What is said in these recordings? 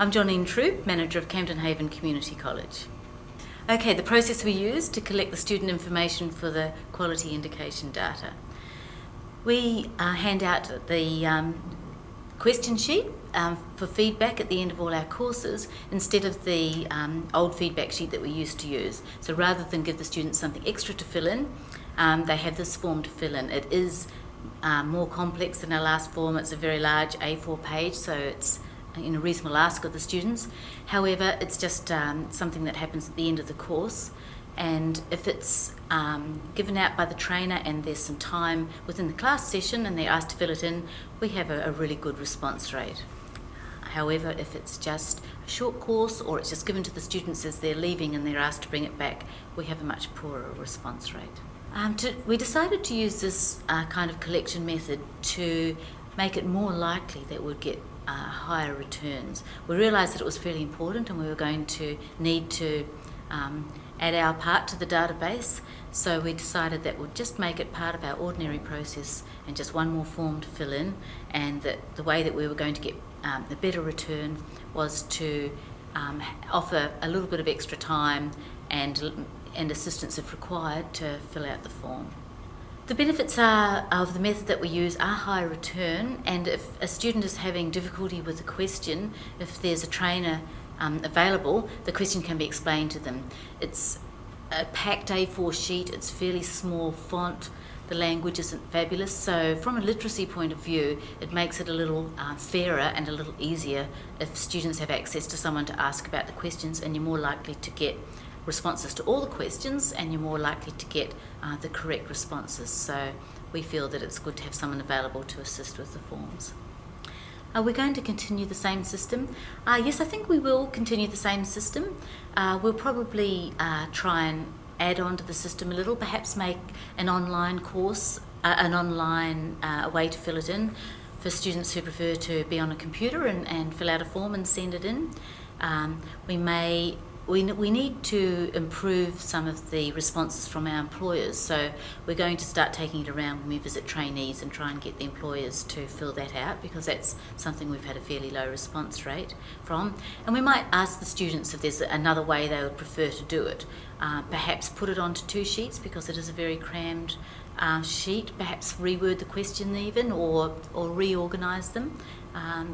I'm Joneen Troup, Manager of Camden Haven Community College. Okay, the process we use to collect the student information for the quality indication data. We hand out the question sheet for feedback at the end of all our courses instead of the old feedback sheet that we used to use. So rather than give the students something extra to fill in, they have this form to fill in. It is more complex than our last form. It's a very large A4 page, so it's a reasonable ask of the students. However, it's just something that happens at the end of the course, and if it's given out by the trainer and there's some time within the class session and they're asked to fill it in, we have a really good response rate. However, if it's just a short course or it's just given to the students as they're leaving and they're asked to bring it back, we have a much poorer response rate. We decided to use this kind of collection method to make it more likely that we'd get higher returns. We realised that it was fairly important and we were going to need to add our part to the database, so we decided that we'd just make it part of our ordinary process and just one more form to fill in, and that the way that we were going to get the better return was to offer a little bit of extra time and assistance if required to fill out the form. The benefits of the method that we use are high return, and if a student is having difficulty with a question, if there's a trainer available, the question can be explained to them. It's a packed A4 sheet, it's fairly small font, the language isn't fabulous, so from a literacy point of view it makes it a little fairer and a little easier if students have access to someone to ask about the questions, and you're more likely to get responses to all the questions and you're more likely to get the correct responses. So we feel that it's good to have someone available to assist with the forms. Are we going to continue the same system? Yes, I think we will continue the same system. We'll probably try and add on to the system a little, perhaps make an online course, an online way to fill it in for students who prefer to be on a computer and fill out a form and send it in. We need to improve some of the responses from our employers, so we're going to start taking it around when we visit trainees and try and get the employers to fill that out, because that's something we've had a fairly low response rate from. And we might ask the students if there's another way they would prefer to do it. Perhaps put it onto 2 sheets because it is a very crammed sheet, perhaps reword the question even, or reorganise them.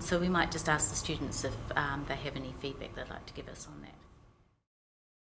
So we might just ask the students if they have any feedback they'd like to give us on that.